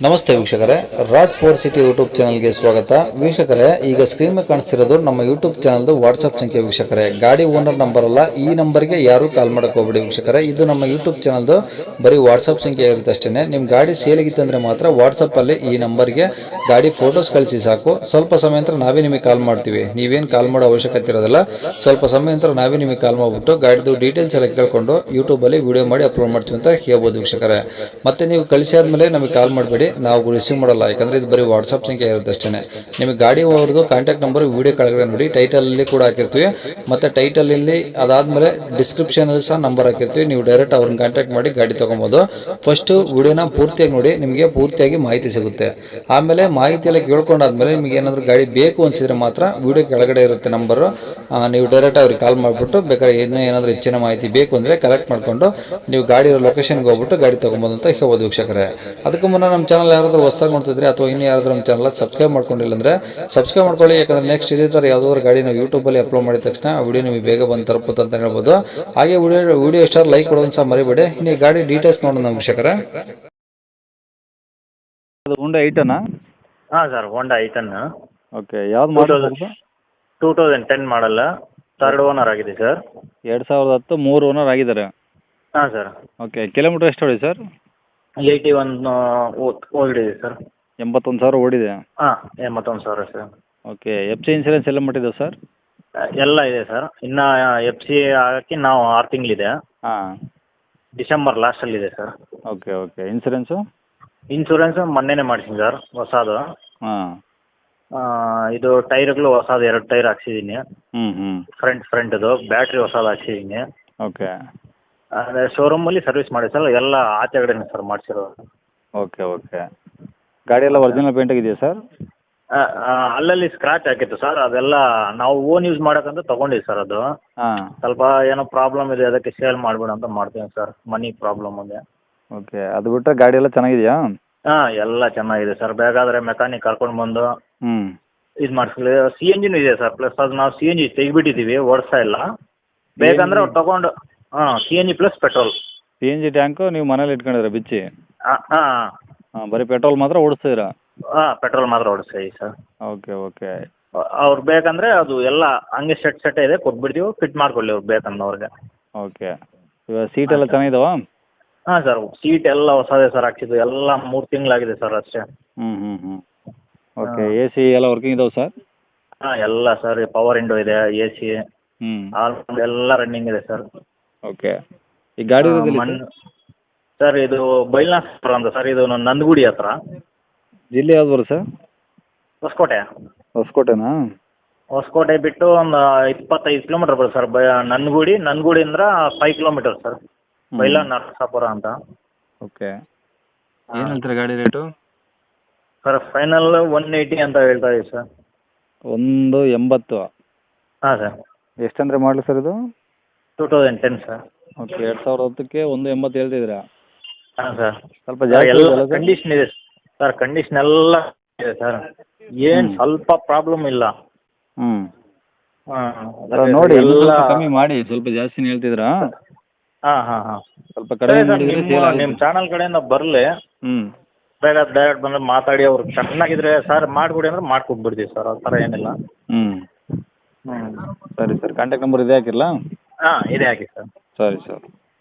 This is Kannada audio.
ನಮಸ್ತೆ ವೀಕ್ಷಕರೇ, ರಾಜ್ ಸ್ಪೋರ್ಟ್ಸ್ ಸಿಟಿ ಯೂಟ್ಯೂಬ್ ಚಾನಲ್ಗೆ ಸ್ವಾಗತ. ವೀಕ್ಷಕರೇ, ಈಗ ಸ್ಕ್ರೀನ್ ಮೇಲೆ ಕಾಣಿಸ್ತಿರೋದು ನಮ್ಮ ಯೂಟ್ಯೂಬ್ ಚಾನಲ್ದು ವಾಟ್ಸ್ಆಪ್ ಸಂಖ್ಯೆ. ವೀಕ್ಷಕರೇ, ಗಾಡಿ ಓನರ್ ನಂಬರ್ ಅಲ್ಲ, ಈ ನಂಬರ್ಗೆ ಯಾರು ಕಾಲ್ ಮಾಡಕ್ಕೆ ಹೋಗ್ಬೇಡಿ ವೀಕ್ಷಕರೇ. ಇದು ನಮ್ಮ ಯೂಟ್ಯೂಬ್ ಚಾನಲ್ದು ಬರೀ ವಾಟ್ಸ್ಆಪ್ ಸಂಖ್ಯೆ ಇರುತ್ತೆ ಅಷ್ಟೇ. ನಿಮ್ಮ ಗಾಡಿ ಸೇಲಿಗಿತ್ತಂದ್ರೆ ಮಾತ್ರ ವಾಟ್ಸಪ್ಪಲ್ಲಿ ಈ ನಂಬರ್ಗೆ ಗಾಡಿ ಫೋಟೋಸ್ ಕಳಿಸಿ ಸಾಕು. ಸ್ವಲ್ಪ ಸಮಯ ನಂತರ ನಾವೇ ನಿಮಗೆ ಕಾಲ್ ಮಾಡ್ತೀವಿ. ನೀವೇನು ಕಾಲ್ ಮಾಡೋ ಅವಶ್ಯಕತೆ ಇರೋದಿಲ್ಲ. ಸ್ವಲ್ಪ ಸಮಯ ನಂತರ ನಾವೇ ನಿಮಗೆ ಕಾಲ್ ಮಾಡಿಬಿಟ್ಟು ಗಾಡಿದು ಡೀಟೇಲ್ಸ್ ಎಲ್ಲ ಕೇಳ್ಕೊಂಡು ಯೂಟ್ಯೂಬಲ್ಲಿ ವಿಡಿಯೋ ಮಾಡಿ ಅಪ್ಲೋಡ್ ಮಾಡ್ತೀವಿ ಅಂತ ಹೇಳ್ಬೋದು ವೀಕ್ಷಕರೇ. ಮತ್ತೆ ನೀವು ಕಳಿಸಿ ಆದಮೇಲೆ ನಮಗೆ ಕಾಲ್ ಮಾಡಬೇಡಿ, ನಾವು ರಿಸೀವ್ ಮಾಡಲ್ಲ. ಯಾಕಂದ್ರೆ ಇದು ಬರೀ ವಾಟ್ಸ್ಆಪ್ ಸಂಖ್ಯೆ ಇರುತ್ತೆ ಅಷ್ಟೇ. ನಿಮಗೆ ಗಾಡಿ ಅವ್ರದ್ದು ಕಾಂಟ್ಯಾಕ್ಟ್ ನಂಬರ್ ವಿಡಿಯೋ ಕೆಳಗಡೆ ನೋಡಿ, ಟೈಟಲ್ ಅಲ್ಲಿ ಕೂಡ ಹಾಕಿರ್ತೀವಿ. ಮತ್ತೆ ಟೈಟಲ್ ಇಲ್ಲಿ ಅದಾದ್ಮೇಲೆ ಡಿಸ್ಕ್ರಿಪ್ಷನ್ ಅಲ್ಲಿ ಸಹ ನಂಬರ್ ಹಾಕಿರ್ತೀವಿ. ನೀವು ಡೈರೆಕ್ಟ್ ಅವ್ರನ್ನ ಕಾಂಟ್ಯಾಕ್ಟ್ ಮಾಡಿ ಗಾಡಿ ತಗೊಬೋದು. ಫಸ್ಟ್ ವಿಡಿಯೋನ ಪೂರ್ತಿಯಾಗಿ ನೋಡಿ, ನಿಮಗೆ ಪೂರ್ತಿಯಾಗಿ ಮಾಹಿತಿ ಸಿಗುತ್ತೆ. ಆಮೇಲೆ ಮಾಹಿತಿ ಎಲ್ಲ ಕೇಳ್ಕೊಂಡಾದ್ಮೇಲೆ ನಿಮಗೆ ಏನಾದರೂ ಗಾಡಿ ಬೇಕು ಅನ್ಸಿದ್ರೆ ಮಾತ್ರ ವಿಡಿಯೋ ಕೆಳಗಡೆ ಇರುತ್ತೆ ನಂಬರ್, ನೀವು ಡೈರೆಕ್ಟ್ ಅವ್ರಿಗೆ ಕಾಲ್ ಮಾಡಿಬಿಟ್ಟು ಬೇಕಾದ್ರೆ ಏನಾದರೂ ಹೆಚ್ಚಿನ ಮಾಹಿತಿ ಬೇಕು ಅಂದ್ರೆ ಕಲೆಕ್ಟ್ ಮಾಡ್ಕೊಂಡು ನೀವು ಗಾಡಿ ಲೊಕೇಶನ್ಗೆ ಹೋಗ್ಬಿಟ್ಟು ಗಾಡಿ ತಗೊಬೋದು ಅಂತ ಹೇಳ್ಬೋದು ವೀಕ್ಷಕರೇ. ಅದಕ್ಕೂ ಮುನ್ನ ನಮ್ಮ ಚಾನಲ್ ಯಾರಾದರೂ ಹೊಸದಾಗಿ ನೋಡ್ತಿದ್ರೆ ಅಥವಾ ಇನ್ನು ಯಾರಾದರೂ ನಮ್ಮ ಚಾನಲ್ ಸಬ್ಸ್ಕ್ರೈಬ್ ಮಾಡ್ಕೊಂಡಿಲ್ಲ ಅಂದ್ರೆ ಸಬ್ಸ್ಕ್ರೈಬ್ ಮಾಡ್ಕೊಳ್ಳಿ. ಯಾಕಂದ್ರೆ ನೆಕ್ಸ್ಟ್ ಇದೇ ಥರ ಯಾವುದಾದ್ರು ಗಾಡಿ ನಾವು ಯೂಟ್ಯೂಬಲ್ಲಿ ಅಪ್ಲೋಡ್ ಮಾಡಿದ ತಕ್ಷಣ ಆ ವಿಡಿಯೋ ನಿಮಗೆ ಬೇಗ ಬಂದು ತಲುಪುತ್ತೆ ಅಂತ ಹೇಳ್ಬೋದು. ಹಾಗೆ ವಿಡಿಯೋ ಇಷ್ಟ ಲೈಕ್ ಕೊಡೋದನ್ನು ಸಹ ಮರಿಬೇಡಿ. ಇನ್ನು ಗಾಡಿ ಡೀಟೇಲ್ಸ್ ನೋಡೋಣ ವೀಕ್ಷಕರೇ. ಅದು ಹೋಂಡಾ ಐಟನಾ? ಹಾಂ ಸರ್, ಹೋಂಡಾ ಐಟನ್. ಓಕೆ, ಯಾವ್ದು ಮಾಡಲ್? 2010 ಮಾಡಲ್ಲ, ಥರ್ಡ್ ಓನರ್ ಆಗಿದೆ ಸರ್. 2010 3 ಓನರ್ ಆಗಿದ್ದಾರೆ. ಹಾಂ ಸರ್. ಓಕೆ, ಕಿಲೋಮೀಟರ್ ಎಷ್ಟು ಹೊಡಿ ಸರ್? 81 ಓಡಿದೆ ಸರ್. 81,000 ಓಡಿದೆ. ಹಾಂ, 81,000 sir. Okay, F C insurance ಎಲ್ಲ ಮಟ್ಟಿದೆ ಸರ್? ಎಲ್ಲ ಇದೆ ಸರ್. ಇನ್ನು ಎಫ್ ಸಿ ಆಗೋಕ್ಕೆ ನಾವು 6 ತಿಂಗಳಿದೆ. ಹಾಂ, ಡಿಸೆಂಬರ್ ಲಾಸ್ಟಲ್ಲಿದೆ sir. Okay okay. Insurance? Insurance ಮೊನ್ನೆನೇ ಮಾಡಿಸಿನಿ ಸರ್, ಹೊಸದು. ಹಾಂ. ಇದು ಟೈರ್ಗಳು ಹೊಸದು 2 ಟೈರ್ ಹಾಕ್ಸಿದ್ದೀನಿ. ಹ್ಞೂ. ಫ್ರಂಟ್ದು ಬ್ಯಾಟ್ರಿ ಹೊಸದು ಹಾಕ್ಸಿದ್ದೀನಿ. ಓಕೆ ಅದೇ ಶೋರೂಮಲ್ಲಿ ಸರ್ವಿಸ್ ಮಾಡಿ ಸರ್, ಎಲ್ಲ ಆಚೆಗಡೆನೇ ಸರ್ ಮಾಡಿಸಿರೋದು. Okay okay. ಗಾಡಿ ಎಲ್ಲ ಒರಿಜಿನಲ್ ಪೇಂಟ್ ಆಗಿದೆಯಾ ಸರ್? ಅಲ್ಲಲ್ಲಿ ಸ್ಕ್ರಾಚ್ ಹಾಕಿತ್ತು ಸರ್, ಅದೆಲ್ಲ ನಾವು ಓನ್ ಯೂಸ್ ಮಾಡೋಕ್ಕಂತ ತೊಗೊಂಡಿವಿ ಸರ್. ಅದು ಹಾಂ. ಸ್ವಲ್ಪ ಏನೋ ಪ್ರಾಬ್ಲಮ್ ಇದೆ, ಅದಕ್ಕೆ ಸೇಲ್ ಮಾಡಿಬಿಡು ಅಂತ ಮಾಡ್ತೀನಿ ಸರ್. ಮನಿ ಪ್ರಾಬ್ಲಮ್ ಇದೆ. ಓಕೆ, ಅದು ಬಿಟ್ಟರೆ ಗಾಡಿ ಎಲ್ಲ ಚೆನ್ನಾಗಿದೆಯಾ? ಹಾಂ, ಎಲ್ಲ ಚೆನ್ನಾಗಿದೆ ಸರ್. ಬೇಕಾದರೆ ಮೆಕ್ಯಾನಿಕ್ ಕರ್ಕೊಂಡು ಬಂದು ಹ್ಞೂ ಇದು ಮಾಡಿಸ್ಲಿ. ಸಿ ಎನ್ ಜಿನೂ ಇದೆ ಸರ್. ಪ್ಲಸ್ ಅದು ನಾವು ಸಿ ಎನ್ ಜಿ ತೆಗಿಬಿಟ್ಟಿದ್ದೀವಿ, ಓಡಿಸ್ತಾ ಇಲ್ಲ. ಬೇಕಂದ್ರೆ ಅವ್ರು ತೊಗೊಂಡು C N G plus petrol. C N G tank ನೀವು ಮನೇಲಿ ಇಟ್ಕೊಂಡಿದ್ದೀರಾ ಬಿಚ್ಚಿ? ಹಾಂ ಹಾಂ ಹಾಂ, ಬರೀ ಪೆಟ್ರೋಲ್ ಮಾತ್ರ ಓಡಿಸ್ತೀರಾ? ಹಾಂ, ಪೆಟ್ರೋಲ್ ಮಾತ್ರ ಓಡಿಸ್ತೀವಿ ಸರ್. Okay okay. ಅವ್ರು ಬೇಕಂದರೆ ಅದು ಎಲ್ಲ ಹಂಗೆ ಸೆಟ್ ಇದೆ, ಕೊಟ್ಬಿಡ್ತೀವಿ, ಫಿಟ್ ಮಾಡ್ಕೊಳ್ಳಿ ಅವ್ರು ಬೇಕಂದವ್ರಿಗೆ. ಓಕೆ. ಇವಾಗ ಸೀಟ್ ಎಲ್ಲ ಚೆನ್ನಾಗಿದಾವಾ? ಹಾಂ ಸರ್, ಸೀಟ್ ಎಲ್ಲ ಹೊಸದೇ ಸರ್ ಹಾಕ್ಸಿದ್ದು. ಎಲ್ಲ 3 ತಿಂಗಳಾಗಿದೆ ಸರ್ ಅಷ್ಟೇ. ಹ್ಞೂ. ಓಕೆ, ಎ ಸಿ ಎಲ್ಲ ವರ್ಕಿಂಗ್ ಇದಾವೆ ಸರ್? ಹಾಂ, ಎಲ್ಲ ಸರ್. ಪವರ್ ವಿಂಡೋ ಇದೆ, ಎ ಸಿ ಎಲ್ಲ ರನ್ನಿಂಗ್ ಇದೆ ಸರ್. ಓಕೆ. ಈ ಗಾಡಿ ಸರ್ ಇದು ಬೈಲ್ನಾಥ್ಪುರ ಅಂತ ಸರ್, ಇದು ನಂದಗುಡಿ ಹತ್ರ. ಜಿಲ್ಲೆ ಯಾವ್ದು ಬರುತ್ತೆ ಸರ್? ಹೊಸಕೋಟೆ. ಹೊಸಕೋಟೆನಾ? ಹೊಸಕೋಟೆ ಬಿಟ್ಟು ಒಂದು 25 ಕಿಲೋಮೀಟರ್ ಬರುತ್ತೆ ಸರ್. ನಂದಗುಡಿ ಅಂದ್ರೆ 5 ಕಿಲೋಮೀಟರ್ ಸರ್. ಬೈಲನಾಥಪುರ ಅಂತ. ಓಕೆ. ಏನು ಹೇಳ್ತೀರಾ ಗಾಡಿ ರೇಟು? ಸರ್ ಫೈನಲ್ 180 ಅಂತ ಹೇಳ್ತಾ ಇದ್ದೀವಿ ಸರ್. 180? ಹಾಂ ಸರ್. ಎಷ್ಟಂದರೆ ಮಾಡಲಿ ಸರ್ ಇದು? 2010 ಸರ್. ಓಕೆ, 2010ಕ್ಕೆ 180 ಹೇಳ್ತಿದ್ದೀರಾ? ಹಾಂ ಸರ್. ಸ್ವಲ್ಪ ಜಾಸ್ತಿ ಎಲ್ಲ ಕಂಡೀಷನ್ ಇದೆ ಸರ್. ಕಂಡೀಷನ್ ಎಲ್ಲ ಇದೆ ಸರ್, ಏನು ಸ್ವಲ್ಪ ಪ್ರಾಬ್ಲಮ್ ಇಲ್ಲ. ಹಾಂ, ನೋಡಿ ಎಲ್ಲ ಕಮ್ಮಿ ಮಾಡಿ. ಸ್ವಲ್ಪ ಜಾಸ್ತಿನೇ ಹೇಳ್ತಿದ್ದೀರಾ? ಹಾಂ. ಸ್ವಲ್ಪ ಕಡಿಮೆ ಮಾಡಿದ್ರೆ ನಿಮ್ಮ ಚಾನಲ್ ಕಡೆಯಿಂದ ಬರಲಿ. ಬೇಕಾದ್ರೆ ಡೈರೆಕ್ಟ್ ಬಂದರೆ ಮಾತಾಡಿ, ಅವ್ರು ಚೆನ್ನಾಗಿದ್ರೆ ಸರ್ ಮಾಡಿಕೊಡಿ ಅಂದ್ರೆ ಮಾಡ್ಕೊಟ್ಬಿಡ್ತೀವಿ ಸರ್. ಆ ಥರ ಏನಿಲ್ಲ. ಸರಿ ಸರ್. ಕಾಂಟ್ಯಾಕ್ಟ್ ನಂಬರ್ ಇದೆ ಹಾಕಿರಲಾ? ಹಾಂ, ಇದೆ ಹಾಕಿ ಸರ್. ಸರಿ ಸರ್.